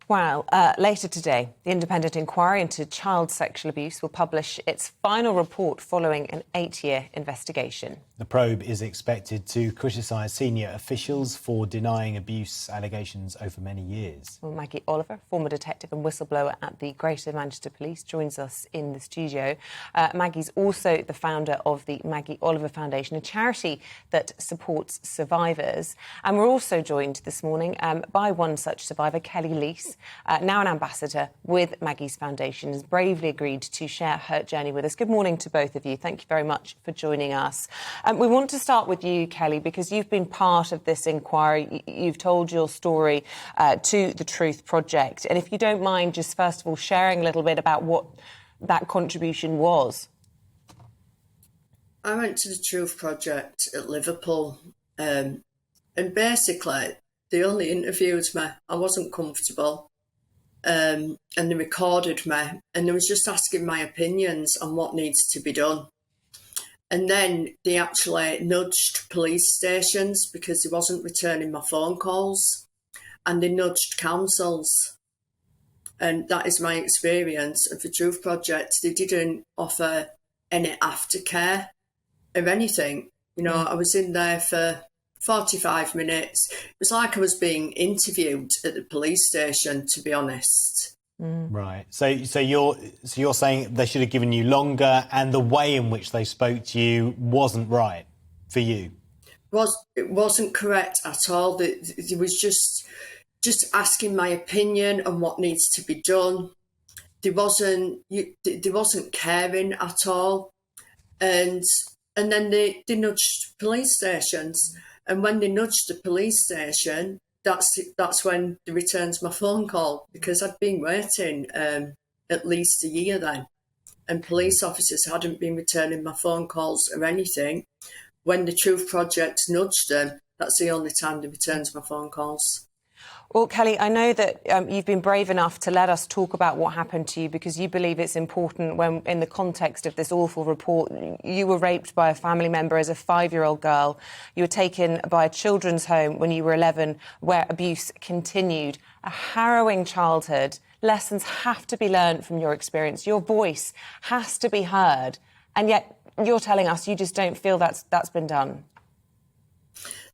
Well, later today, the independent inquiry into child sexual abuse will publish its final report following an 8-year investigation. The probe is expected to criticise senior officials for denying abuse allegations over many years. Well, Maggie Oliver, former detective and whistleblower at the Greater Manchester Police, joins us in the studio. Maggie's also the founder of the Maggie Oliver Foundation, a charity that supports survivors. And we're also joined this morning by one such survivor, Kelly Lees, now an ambassador with Maggie's Foundation, has bravely agreed to share her journey with us. Good morning to both of you. Thank you very much for joining us. We want to start with you, Kelly, because you've been part of this inquiry. You've told your story to the Truth Project. And if you don't mind, just first of all, sharing a little bit about what that contribution was. I went to the Truth Project at Liverpool and basically they only interviewed me. I wasn't comfortable and they recorded me and they was just asking my opinions on what needs to be done. And then they actually nudged police stations because they wasn't returning my phone calls, and they nudged councils. And that is my experience of the Truth Project. They didn't offer any aftercare or anything. You know, I was in there for 45 minutes. It was like I was being interviewed at the police station, to be honest. Right. So you're saying they should have given you longer, and the way in which they spoke to you wasn't right for you? It wasn't correct at all. It was just asking my opinion on what needs to be done. They wasn't caring at all, and then they nudged police stations, and when they nudged the police station, that's when they returned my phone call, because I'd been waiting at least a year then, and police officers hadn't been returning my phone calls or anything. When the Truth Project nudged them, that's the only time they returned my phone calls. Well, Kelly, I know that you've been brave enough to let us talk about what happened to you because you believe it's important when, in the context of this awful report, you were raped by a family member as a 5-year-old girl. You were taken by a children's home when you were 11, where abuse continued. A harrowing childhood. Lessons have to be learned from your experience. Your voice has to be heard. And yet you're telling us you just don't feel that's been done.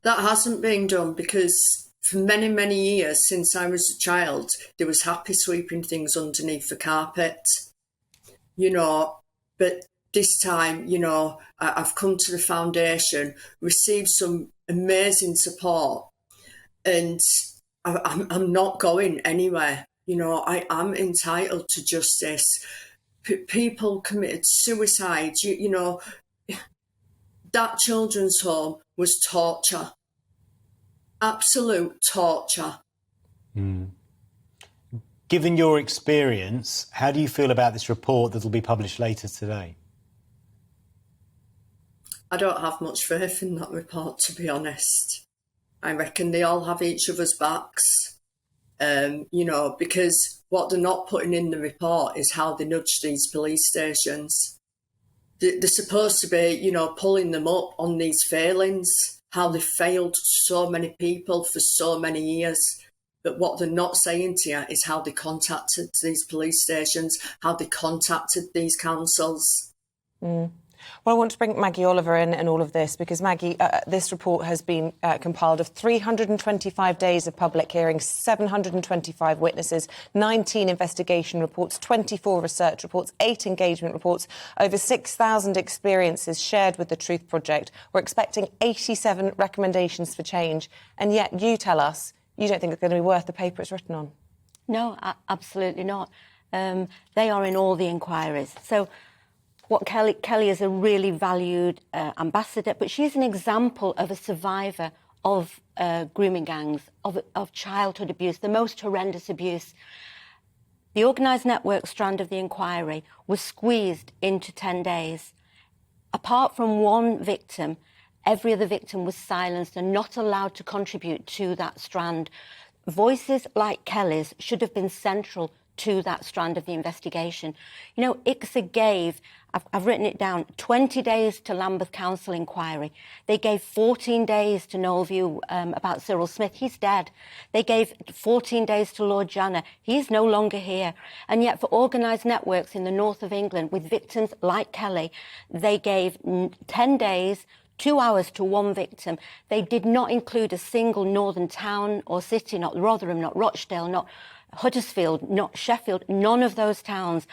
That hasn't been done because for many, many years since I was a child, there was happy sweeping things underneath the carpet, you know. But this time, you know, I've come to the foundation, received some amazing support, and I'm not going anywhere. You know, I am entitled to justice. People committed suicide, you know. That children's home was torture. Absolute torture. Given your experience, how do you feel about this report that will be published later today? I don't have much faith in that report, to be honest. I reckon they all have each other's backs, you know, because what they're not putting in the report is how they nudge these police stations. They're supposed to be, you know, pulling them up on these failings, how they failed so many people for so many years. But what they're not saying to you is how they contacted these police stations, how they contacted these councils. Well, I want to bring Maggie Oliver in all of this because, Maggie, this report has been compiled of 325 days of public hearings, 725 witnesses, 19 investigation reports, 24 research reports, 8 engagement reports, over 6,000 experiences shared with the Truth Project. We're expecting 87 recommendations for change, and yet you tell us you don't think it's going to be worth the paper it's written on. No, absolutely not. They are in all the inquiries. So what Kelly is a really valued ambassador, but she's an example of a survivor of grooming gangs, of childhood abuse, the most horrendous abuse. The organised network strand of the inquiry was squeezed into 10 days. Apart from one victim, every other victim was silenced and not allowed to contribute to that strand. Voices like Kelly's should have been central to that strand of the investigation. You know, ICSA gave, I've written it down, 20 days to Lambeth Council inquiry. They gave 14 days to Knowleview about Cyril Smith. He's dead. They gave 14 days to Lord Janner. He's no longer here. And yet for organised networks in the north of England with victims like Kelly, they gave 10 days, 2 hours to one victim. They did not include a single northern town or city, not Rotherham, not Rochdale, not Huddersfield, not Sheffield, none of those towns.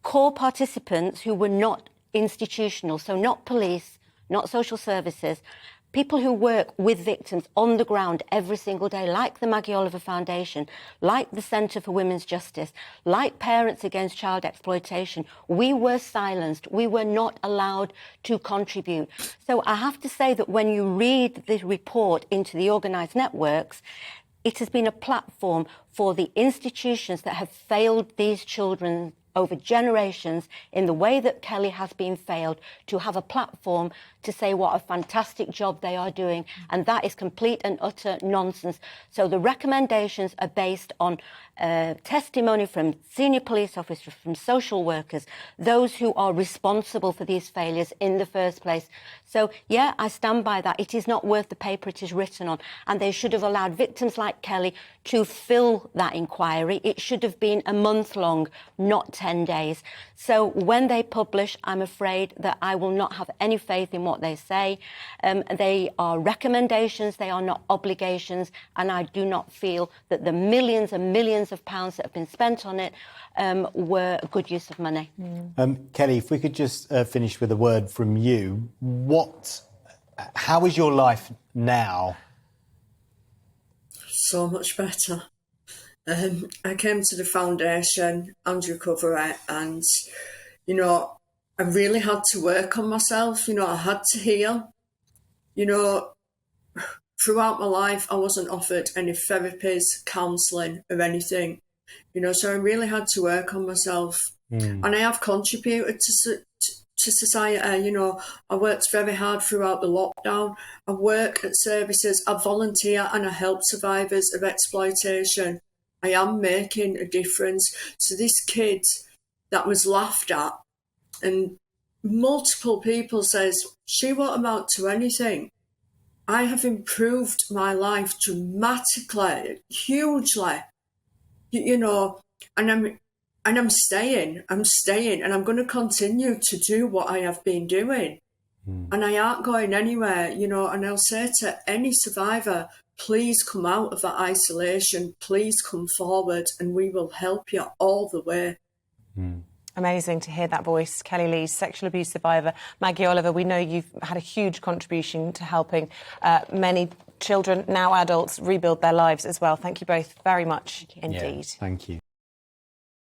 Core participants who were not institutional, so not police, not social services, people who work with victims on the ground every single day, like the Maggie Oliver Foundation, like the Centre for Women's Justice, like Parents Against Child Exploitation. We were silenced. We were not allowed to contribute. So I have to say that when you read the report into the organised networks, it has been a platform for the institutions that have failed these children over generations in the way that Kelly has been failed to have a platform to say what a fantastic job they are doing. And that is complete and utter nonsense. So the recommendations are based on testimony from senior police officers, from social workers, those who are responsible for these failures in the first place. So, yeah, I stand by that. It is not worth the paper it is written on. And they should have allowed victims like Kelly to fill that inquiry. It should have been a month long, not 10 days. So when they publish, I'm afraid that I will not have any faith in what they say. They are recommendations, they are not obligations, and I do not feel that the millions and millions of pounds that have been spent on it were a good use of money. Kelly, if we could just finish with a word from you. How is your life now? So much better. I came to the foundation and recovery, and, you know, I really had to work on myself. You know, I had to heal. You know, throughout my life, I wasn't offered any therapies, counselling or anything. You know, so I really had to work on myself. And I have contributed to society. You know, I worked very hard throughout the lockdown. I work at services, I volunteer, and I help survivors of exploitation. I am making a difference. So this kid that was laughed at, and multiple people says, she won't amount to anything. I have improved my life dramatically, hugely, you know, and I'm staying, and I'm going to continue to do what I have been doing. And I aren't going anywhere, you know, and I'll say to any survivor, please come out of that isolation, please come forward, and we will help you all the way. Amazing to hear that voice. Kelly Lees, sexual abuse survivor. Maggie Oliver, we know you've had a huge contribution to helping many children, now adults, rebuild their lives as well. Thank you both very much indeed. Yeah, thank you.